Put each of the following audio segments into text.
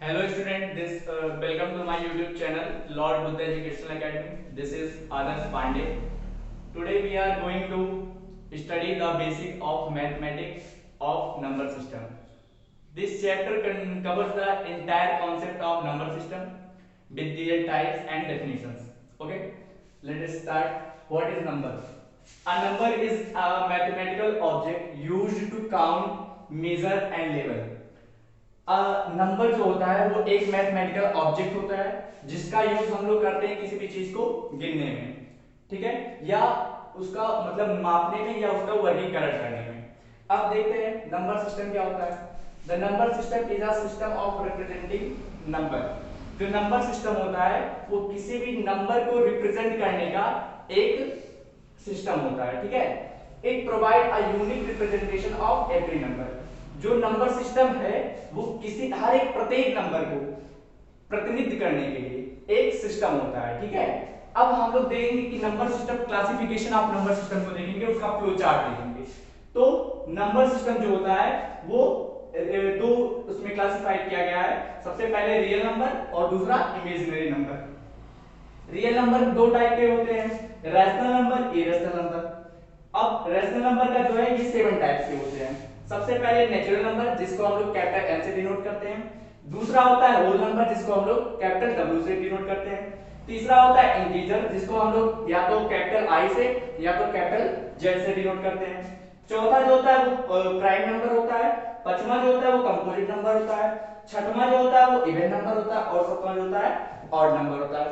Hello student, this welcome to my YouTube channel Lord Buddha Educational Academy. This is Adarsh Pandey. Today we are going to study the basic of mathematics of number system. This chapter covers the entire concept of number system with their types and definitions. Okay, let us start. What is number? A number is a mathematical object used to count, measure and label. Number जो होता है वो एक mathematical object होता है जिसका use हम लोग करते हैं किसी भी चीज को गिनने में, ठीक है, या उसका मतलब मापने में या उसका वर्गीकरण करने में। अब देखते हैं नंबर सिस्टम क्या होता है। The number system is a system of representing number. जो नंबर सिस्टम होता है वो किसी भी नंबर को रिप्रेजेंट करने का एक सिस्टम होता है, ठीक है। It provide a unique representation of every number. जो नंबर सिस्टम है वो किसी हर एक प्रत्येक नंबर को प्रतिनिधित्व करने के लिए एक सिस्टम होता है, ठीक है। अब हम लोग देखेंगे कि number system classification of number system को देखेंगे, उसका फ्लो चार्ट देखेंगे। तो नंबर सिस्टम जो होता है वो दो उसमें क्लासिफाइड किया गया है। सबसे पहले रियल नंबर और दूसरा इमेजिनरी नंबर। रियल नंबर दो टाइप के होते हैं, रैशनल नंबर, इरेशनल नंबर। अब रैशनल नंबर का जो है ये 7 टाइप्स के होते हैं। सबसे पहले नेचुरल नंबर जिसको हम लोग कैपिटल एन से डिनोट करते हैं। दूसरा होता है होल नंबर जिसको हम लोग कैपिटल डब्ल्यू से डिनोट करते हैं। तीसरा होता है इंटीजर जिसको हम लोग या तो कैपिटल आई से या तो कैपिटल जेड से डिनोट करते हैं। चौथा जो होता है वो प्राइम नंबर होता है। पांचवा जो होता है वो कंपोजिट नंबर होता है। छठवां जो होता है वो इवन नंबर होता है और सातवां जो होता है ऑड नंबर होता है।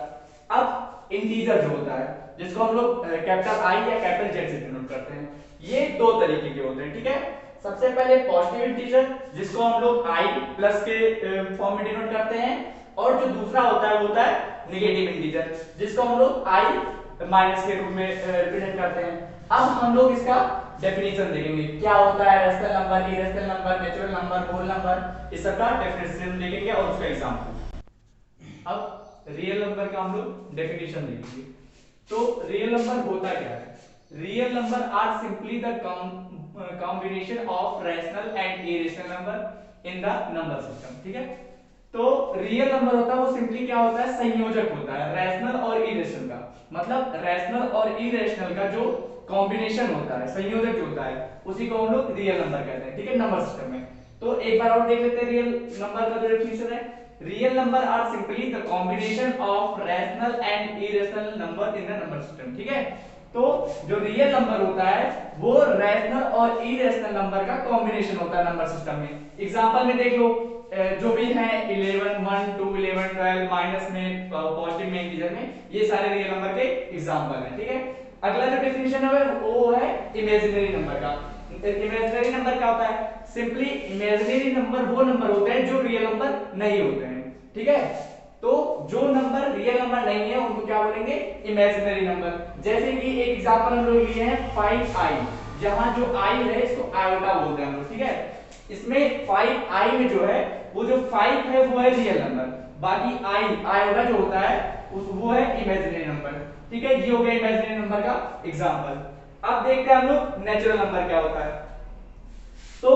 अब इंटीजर जो होता है जिसको हम लोग कैपिटल आई या कैपिटल जेड से डिनोट करते हैं, ये दो तरीके के होते हैं, ठीक है। सबसे पहले पॉजिटिव इंटीजर जिसको हम लोग i प्लस के फॉर्म में डिनोट करते हैं, और जो दूसरा होता है वो होता है नेगेटिव इंटीजर जिसको हम लोग i माइनस के रूप में रिप्रेजेंट करते हैं। अब हम लोग इसका डेफिनेशन देखेंगे, क्या होता है rational number, irrational number, natural number, whole number, इस सब का डेफिनेशन देखेंगे और उसका एग्जांपल। अब रियल नंबर का हम लोग डेफिनेशन देखेंगे। तो रियल नंबर होता क्या है? Real number are simply the combination of rational and irrational number in the number system, ठीक है। तो रियल नंबर होता है वो सिंपली क्या होता है, संयोजक होता है रैशनल और इरेशनल का। मतलब रैशनल और इरेशनल का जो कॉम्बिनेशन होता है, संयोजक जो होता है, उसी को हम लोग रियल नंबर कहते हैं, ठीक है, नंबर सिस्टम में। तो एक बार और देख लेते हैं रियल नंबर का जो डेफिनेशन है। Real number are simply the combination of rational and irrational number in the number system, ठीक है। तो जो रियल नंबर होता है वो रैशनल और इरेशनल नंबर का कॉम्बिनेशन होता है नंबर सिस्टम में। एग्जांपल में देख लो, जो भी है 11, 1, 2, 11, 12, माइनस में, पॉजिटिव में, इंटीजर में, ये सारे रियल नंबर के एग्जांपल हैं, ठीक है। अगला जो डेफिनेशन है वो है इमेजिनरी नंबर का। इमेजिनरी नंबर क्या होता है? सिंपली इमेजिनरी नंबर वो नंबर होते हैं जो रियल नंबर नहीं होते हैं, ठीक है। तो जो नंबर रियल नंबर नहीं है उनको क्या बोलेंगे? Imaginary number. जैसे कि एक एग्जांपल हम लोग लिए हैं 5i, जहां जो i है इसको आयोटा बोलते हैं हम लोग, ठीक है। इसमें 5i में जो है वो जो 5 है वो है रियल नंबर, बाकी i आयोटा जो होता है वो है इमेजिनरी नंबर, ठीक है। ये हो गया इमेजिनरी नंबर का एग्जांपल। अब देखते हैं हम लोग नेचुरल नंबर क्या होता है। तो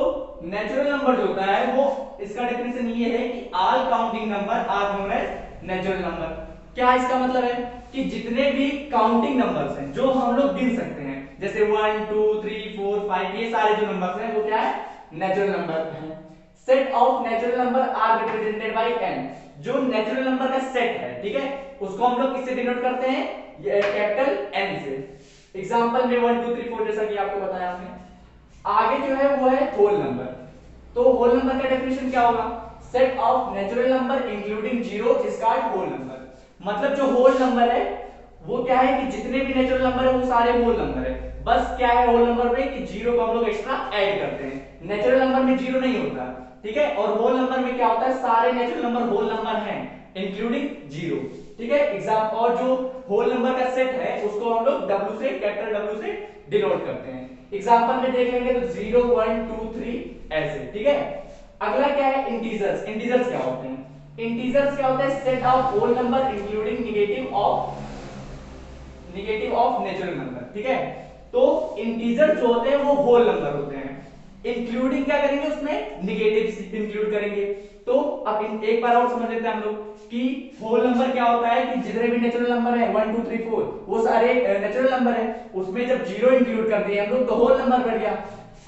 नेचुरल नंबर जो होता है वो, इसका डेफिनेशन ये है कि all counting number are known as natural number. क्या इसका मतलब है कि जितने भी काउंटिंग नंबर्स हैं जो हम लोग गिन सकते हैं, जैसे 1, 2, 3, 4, 5, ये सारे जो नंबर्स हैं वो क्या है? नेचुरल नंबर हैं। Set of natural number are represented by n। जो नेचुरल नंबर का सेट है, ठीक है, उसको हम लोग किससे डिनोट करते हैं? कैपिटल n से। एग्जांपल में 1, 2, 3, 4 जैसा कि आपको बताया हमने। आगे जो है वो है होल नंबर। तो होल नंबर का डेफिनेशन क्या होगा? Set of natural number including zero is called whole number. मतलब जो होल नंबर है वो क्या है कि जितने भी नेचुरल नंबर है वो सारे होल नंबर है। बस क्या है होल नंबर में कि जीरो को हम लोग एक्स्ट्रा ऐड करते हैं। नेचुरल नंबर में जीरो नहीं होता, ठीक है। और होल नंबर में क्या होता है? सारे नेचुरल नंबर होल नंबर हैं इंक्लूडिंग जीरो, ठीक है। एग्जाम और जो होल नंबर का सेट है उसको हम लोग W से, कैपिटल W से डिनोट करते हैं। एग्जांपल में देख लेंगे तो 0, 1, 2, 3 ऐसे, ठीक है। अगला क्या है? इंटीजर्स। इंटीजर्स क्या होते हैं? इंटीजर्स क्या होता है? Set of whole number including negative of natural number, ठीक है। तो इंटीजर जो होते हैं वो होल नंबर होते हैं। इंक्लूडिंग क्या करेंगे, उसमें निगेटिव इंक्लूड करेंगे। तो अब एक बार और समझ लेते हैं हम लोग कि होल नंबर क्या होता है कि जितने भी नेचुरल नंबर है 1 2 3 4 वो सारे नेचुरल नंबर है, उसमें जब जीरो इंक्लूड कर दिए हम लोग तो होल नंबर बन गया।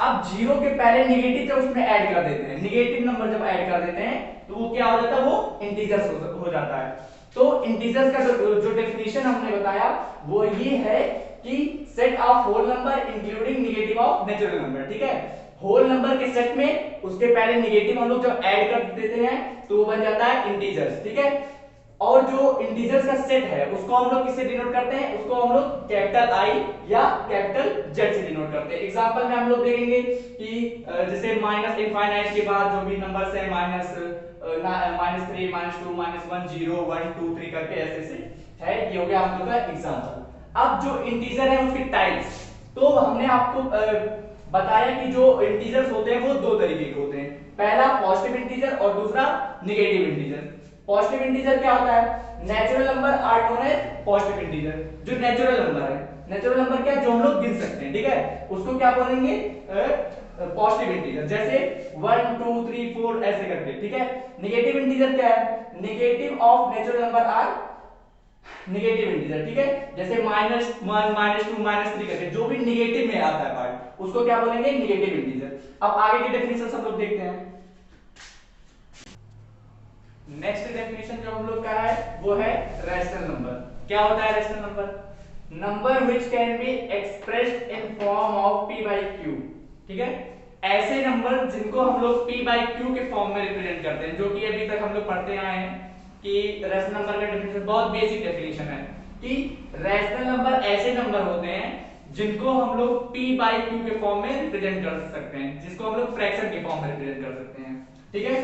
अब जीरो के पहले निगेटिव जब उसमें ऐड कर देते हैं, निगेटिव नंबर जब ऐड कर देते हैं तो वो क्या हो जाता है, वो इंटीजर्स हो जाता है। तो इंटीजर्स का जो डेफिनेशन हमने बताया वो ये है कि set of whole number including negative of natural number. ठीक है, होल नंबर के सेट में उसके पहले निगेटिव हम लोग जब ऐड कर देते हैं तो वो बन जाता है इंटीजर्स। ठीक है, और जो इंटीजर्स का सेट है उसको हम लोग किससे डिनोट करते हैं, उसको हम लोग कैपिटल आई या कैपिटल जेड से डिनोट करते हैं। एग्जांपल में हम लोग देखेंगे कि जैसे माइनस इनफाइनाइट के बाद जो भी नंबर्स है -3 -2 -1 0 1 2 3 करके ऐसे से है, ये हो गया हम लोग का एग्जांपल। अब जो इंटीजर है उसके टाइप्स, तो हमने आपको बताया कि जो इंटीजर्स होते हैं वो दो तरीके के होते हैं, पहला पॉजिटिव इंटीजर और दूसरा नेगेटिव इंटीजर। पॉजिटिव इंटीजर क्या होता है, natural number are known as positive integer. जो नेचुरल नंबर है, नेचुरल नंबर क्या है, जो हम लोग गिन सकते हैं, ठीक है, उसको क्या बोलेंगे, पॉजिटिव इंटीजर। जैसे 1 2 3 4 ऐसे करके। ठीक है, नेगेटिव इंटीजर क्या है, negative of natural number are negative integer. ठीक है, जैसे -1 -2 -3 करके जो भी नेगेटिव में आता है पार्ट उसको क्या बोलेंगे, नेगेटिव इंटीजर। अब आगे की डेफिनेशन हम लोग देखते हैं। नेक्स्ट डेफिनेशन जो हम लोग का है वो है रैशनल नंबर। क्या होता है rational number, number which can be expressed in form of p by q। ठीक है, ऐसे नंबर जिनको हम लोग p by q के फॉर्म में रिप्रेजेंट करते हैं, जो कि अभी तक हम लोग पढ़ते आए हैं कि रैशनल नंबर का डेफिनेशन बहुत बेसिक डेफिनेशन है कि रैशनल नंबर ऐसे नंबर होते हैं जिनको हम लोग p by q के फॉर्म में रिप्रेजेंट कर सकते हैं, जिसको हम लोग फ्रैक्शन के फॉर्म में रिप्रेजेंट कर सकते हैं। ठीक है,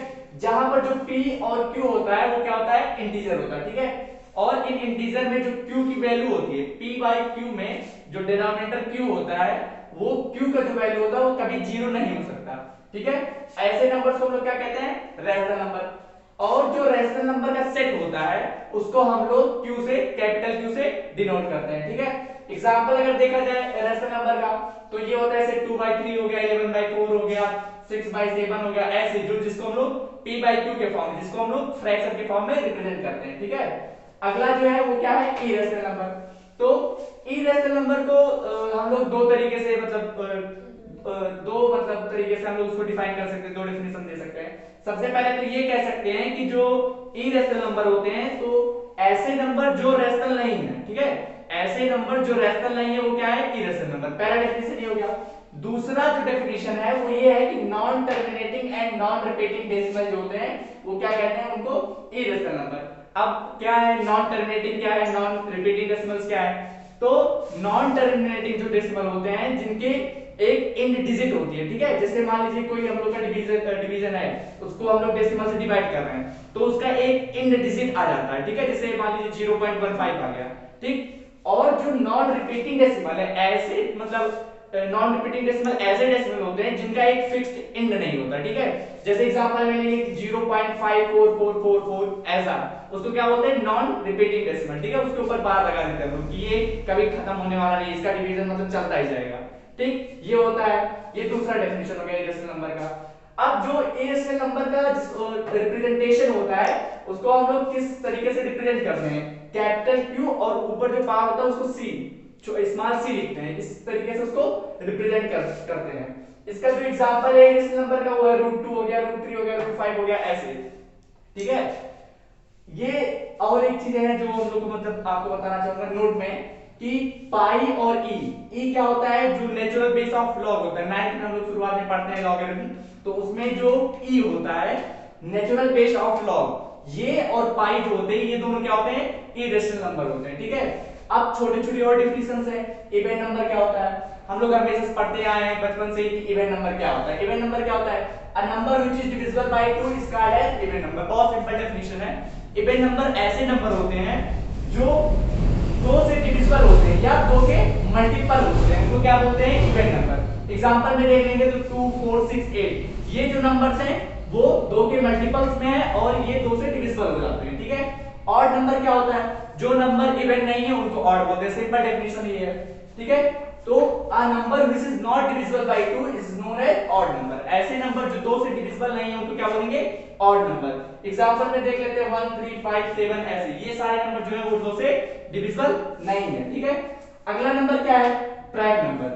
जहां पर जो p और q होता है वो क्या होता है, इंटीजर होता है। ठीक है, और इन इंटीजर में जो q की वैल्यू होती है, p by q में जो डिनोमिनेटर q होता है वो q का जो वैल्यू होता है वो कभी जीरो नहीं हो सकता। ठीक है, ऐसे नंबर को हम लोग क्या कहते हैं, रैशनल नंबर। और जो रैशनल नंबर का सेट होता है उसको हम लोग q से, कैपिटल Q से डिनोट करते हैं। ठीक है, एग्जांपल अगर देखा जाए रैशनल नंबर का तो ये होता है जैसे 2/3 हो गया, 11/4 हो गया, 6/7 हो गया, ऐसे जो जिसको हम लोग p by q के फॉर्म में, जिसको हम लोग फ्रैक्शन के फॉर्म में रिप्रेजेंट करते हैं। ठीक है, अगला जो है वो क्या है, इरेशनल नंबर। तो इरेशनल नंबर को हम लोग दो तरीके से मतलब तरीके से हम लोग उसको डिफाइन कर सकते हैं, दो डेफिनेशन दे सकते हैं। सबसे पहले तो ये कह सकते हैं कि जो इरेशनल नंबर होते हैं तो ऐसे नंबर जो रेशनल नहीं है। ठीक है, ऐसे नंबर जो रेशनल नहीं है वो क्या है, इरेशनल नंबर। पहला डेफिनेशन ये हो गया। दूसरा जो डेफिनेशन है वो ये है कि non terminating and non repeating decimal जो होते हैं वो क्या कहते हैं, उनको इरेशनल नंबर। अब क्या है नॉन टर्मिनेटिंग, क्या है नॉन रिपीटिंग डेसिमल्स क्या है, तो नॉन टर्मिनेटिंग जो डेसिमल होते हैं जिनके एक इंड डिजिट होती है। ठीक है, जैसे मान लीजिए कोई हम लोग का डिवीजन है, उसको हम लोग डेसिमल से डिवाइड कर रहे हैं तो उसका एक इंड डिजिट आ जाता है। ठीक है, जैसे मान लीजिए 0.15 आ गया। ठीक, और जो नॉन रिपीटिंग डेसिमल है, ऐसे मतलब नॉन रिपीटिंग डेसिमल ऐसे डेसिमल होते हैं जिनका एक फिक्स्ड इंड नहीं होता। ठीक है, जैसे एग्जांपल में लेंगे 0.54444 ऐसा, उसको क्या बोलते हैं, नॉन रिपीटिंग डेसिमल। ठीक है, उसके ऊपर बार लगा देते हैं कि ये कभी खत्म होने वाला नहीं, इसका डिवीजन मतलब चलता ही जाएगा। ठीक, ये होता है, ये दूसरा डेफिनेशन हो गया इरेशनल नंबर का। अब जो इरेशनल नंबर का रिप्रेजेंटेशन होता है उसको हम लोग किस तरीके से रिप्रेजेंट करते हैं, कैपिटल Q और ऊपर जो पावर होता है उसको C, स्मॉल c लिखते हैं, इस तरीके से उसको रिप्रेजेंट करते हैं। इसका जो एग्जांपल है इरेशनल नंबर का वो है √2 हो गया, √3 हो गया, √5 हो गया, ऐसे। ठीक है, ये और एक चीज है जो हम लोग मतलब आपको बताना चाहूंगा नोट में कि पाई और ई क्या होता है, जो नेचुरल बेस ऑफ लॉग होता है, 9th में हम लोग शुरुआत में पढ़ते हैं लॉगरिथम, तो उसमें जो ई होता है नेचुरल बेस ऑफ लॉग, ये और पाई जो होते हैं ये दोनों क्या होते हैं, इरेशनल नंबर होते हैं। ठीक है, अब छोटी छोटी और डिफिनेशंस है। इवन नंबर क्या होता है, हम लोग हमेशा पढ़ते आए हैं बचपन से ही कि इवन नंबर क्या होता है। इवन नंबर क्या होता है, a number which is divisible by 2 is called as even number. बहुत सिंपल डेफिनेशन है, इवन नंबर ऐसे नंबर होते हैं जो 2 से डिविजिबल होते हैं या 2 के मल्टीपल होते हैं, उनको क्या बोलते हैं, इवन नंबर। एग्जांपल में देख लेंगे तो 2 4 6 8, ये जो नंबर्स हैं वो 2 के मल्टीपल्स में है और ये 2 से डिविजिबल हो जाते हैं। ठीक है, ऑड नंबर क्या होता है, जो नंबर इवन नहीं है उनको ऑड बोलते हैं, सिंपल डेफिनेशन ये है। ठीक है, तो a number which is not divisible by 2 is known as odd number। ऐसे नंबर जो 2 से डिविजिबल नहीं है उनको क्या बोलेंगे, ऑड नंबर। एग्जांपल में देख लेते हैं 1 3 5 7 ऐसे, ये सारे नंबर जो है वो 2 से डिविजिबल नहीं है, ठीक है। अगला नंबर क्या है, प्राइम नंबर।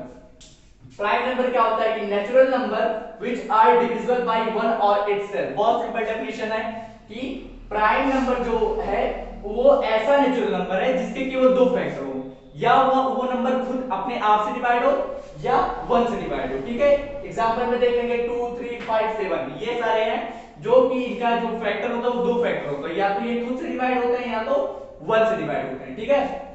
प्राइम नंबर क्या होता है कि natural number which are divisible by 1 और इटसेल्फ। बहुत सिंपल डेफिनेशन है कि प्राइम नंबर जो है वो ऐसा नेचुरल नंबर है जिसके केवल दो फैक्टर हो, या वो नंबर खुद अपने आप से डिवाइड हो या 1 से डिवाइड हो, ठीक है। एग्जांपल में देख लेंगे 2 3 5 7, ये सारे हैं जो कि इनका जो फैक्टर होता है वो दो फैक्टर होता है, या तो ये खुद से डिवाइड होते हैं या तो 1 से डिवाइड होते हैं, ठीक है।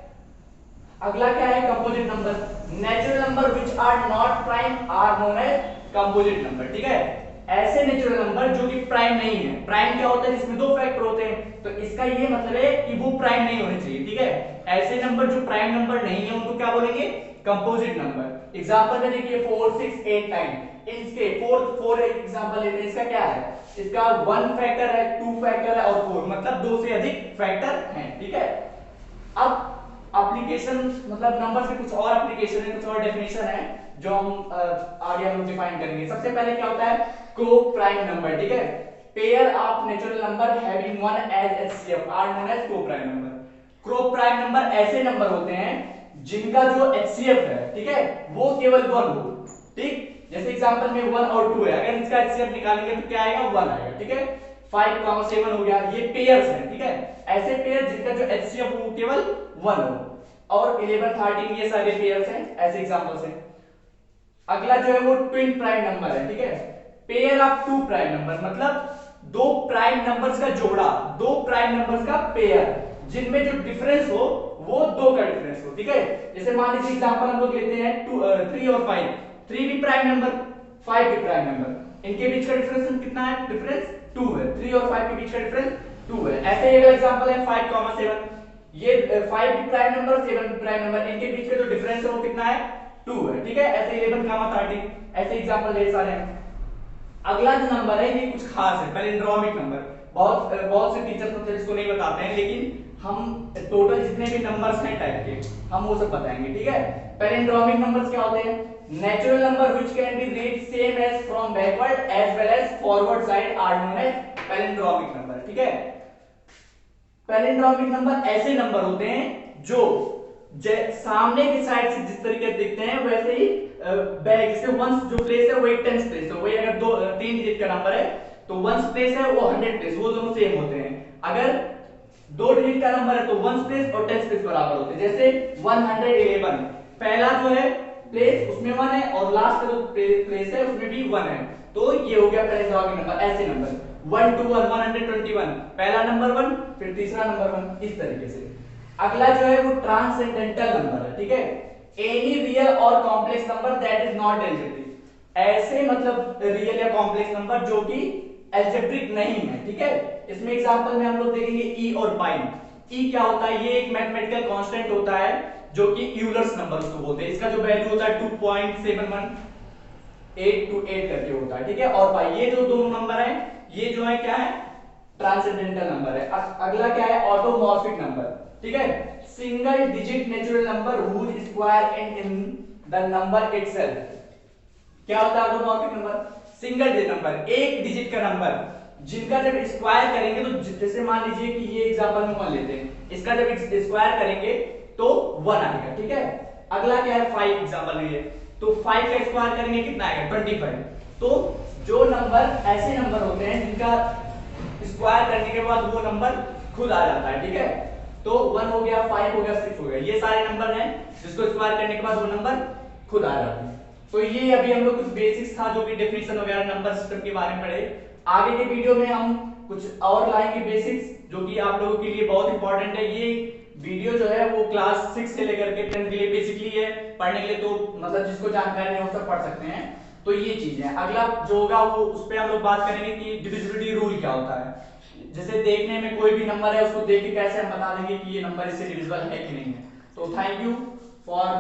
अगला क्या है, composite number. Natural number which are not prime are known as composite number, ठीक है। ऐसे नेचुरल नंबर जो कि प्राइम नहीं है, प्राइम क्या होता है जिसमें दो फैक्टर होते हैं, तो इसका ये मतलब है कि वो प्राइम नहीं होने चाहिए, ठीक है। ऐसे नंबर जो प्राइम नंबर नहीं है उनको क्या बोलेंगे, कंपोजिट नंबर। एग्जांपल में देखिए 4 6 8 9, इसके 4 एग्जांपल लेते हैं, इसका क्या है, इसका 1 फैक्टर है, 2 फैक्टर है और 4, मतलब 2 से अधिक फैक्टर हैं, ठीक है। अब एप्लीकेशन मतलब नंबर से कुछ और एप्लीकेशन है, कुछ और डेफिनेशन है जो हम आगे हम डिफाइन करेंगे। सबसे पहले क्या होता है, को प्राइम नंबर, ठीक है। Pair of natural number having one as HCF are known as coprime number. Coprime number ऐसे नंबर होते हैं जिनका जो एचसीएफ है, ठीक है, वो केवल 1 हो, ठीक। जैसे एग्जांपल में 1 और 2 है, अगर इसका एचसीएफ निकालेंगे तो क्या आएगा, 1 आएगा, ठीक है। 5 7 हो गया, ये पेयर्स हैं, ठीक है। ऐसे पेयर जिनका जो एचसीएफ वो केवल 1 हो, और 11 13 ये सारे पेयर्स हैं, ऐसे एग्जांपल्स हैं। अगला जो है वो ट्विन प्राइम नंबर है, ठीक है। Pair of two prime number मतलब दो प्राइम नंबर्स का जोड़ा, दो प्राइम नंबर्स का पेयर जिनमें जो डिफरेंस हो वो 2 का डिफरेंस हो, ठीक है। जैसे मान लीजिए एग्जांपल हम लोग लेते हैं 3 और 5, 3 भी प्राइम नंबर 5 भी प्राइम नंबर, इनके बीच का डिफरेंस कितना है, डिफरेंस 2 है, 3 और 5 के बीच का डिफरेंस 2 है। ऐसे ही अगला एग्जांपल है 5 7, ये 5 भी प्राइम नंबर 7 भी प्राइम नंबर, इनके बीच का जो डिफरेंस है वो कितना है, 2 है, ठीक है। ऐसे 11 13, ऐसे एग्जांपल ढेर सारे हैं। अगला जो नंबर है ये कुछ खास है, पैलिंड्रोमिक नंबर। बहुत से टीचर्स होते हैं इसको नहीं बताते हैं, लेकिन हम टोटल जितने भी नंबर्स हैं टाइप के हम वो सब बताएंगे, ठीक है। पैलिंड्रोमिक नंबर्स क्या होते हैं, natural number which can be read same as from backward as well as forward side are known as palindromic number, ठीक है। पैलिंड्रोमिक नंबर ऐसे नंबर होते हैं जो सामने की साइड से जिस तरीके से दिखते हैं वैसे ही बैक से वंस जो प्लेस है वही टेंस प्लेस है, वही अगर 3 डिजिट का नंबर है तो वंस प्लेस है वो 100 प्लेस, वो दोनों सेम होते हैं। अगर 2 डिजिट का नंबर है तो वंस प्लेस और टेंस प्लेस बराबर होते हैं। जैसे 111, पहला जो है प्लेस उसमें 1 है और लास्ट का जो प्लेस है उसमें भी 1 है, तो ये हो गया पैलिंड्रोमिक नंबर। ऐसे नंबर 121 121, पहला नंबर 1 फिर तीसरा नंबर 1, इस तरीके से। अगला जो है वो ट्रांसेंडेंटल नंबर है, ठीक है। एनी रियल और complex number that is not algebraic, ऐसे मतलब रियल या कॉम्प्लेक्स नंबर जो कि एल्जेब्रिक नहीं है, ठीक है। इसमें एग्जांपल में हम लोग देखेंगे ई और पाई। ई क्या होता है, ये एक मैथमेटिकल कांस्टेंट होता है जो कि यूलर्स नंबर उसको बोलते हैं, इसका जो वैल्यू होता है 2.71828 करके होता है, ठीक है। और पाई, ये जो दोनों नंबर हैं ये जो है क्या है, ट्रांसेंडेंटल नंबर है। अगला क्या है, ऑटोमॉर्फिक नंबर, ठीक है। Single digit natural number whose square end in the number itself। क्या होता है ऑटोमॉर्फिक नंबर, सिंगल डिजिट नंबर, एक डिजिट का नंबर जिनका जब स्क्वायर करेंगे तो जैसे मान लीजिए कि ये एग्जांपल में 1 लेते हैं, इसका जब स्क्वायर करेंगे तो 1 आएगा, ठीक है। अगला क्या है 5 एग्जांपल में, तो 5 का स्क्वायर करेंगे कितना आएगा 25। तो जो नंबर ऐसे नंबर होते हैं जिनका स्क्वायर करने के बाद वो नंबर खुद आ जाता है, ठीक है। तो 1 हो गया, 5 हो गया, 6 हो गया, ये सारे नंबर हैं जिसको स्क्वायर करने के बाद वो नंबर खुद आ जाते हैं। तो ये अभी हम लोग कुछ बेसिक्स था जो कि डेफिनेशन वगैरह नंबर सिस्टम के बारे में पढ़े। आगे के वीडियो में हम कुछ और लाएंगे बेसिक्स जो कि आप लोगों के लिए बहुत इंपॉर्टेंट है। ये वीडियो जो है वो क्लास 6 से लेकर के 10 के लिए बेसिकली है पढ़ने के लिए, तो मतलब जिसको जानकारी है वो सब पढ़ सकते हैं। तो ये चीज है। अगला जो होगा वो उस पर हम लोग बात करेंगे कि डिविजिबिलिटी रूल क्या होता है। जैसे देखने में कोई भी नंबर है उसको देख के कैसे हम बता देंगे कि ये नंबर इससे डिविजिबल है कि नहीं है। तो थैंक यू फॉर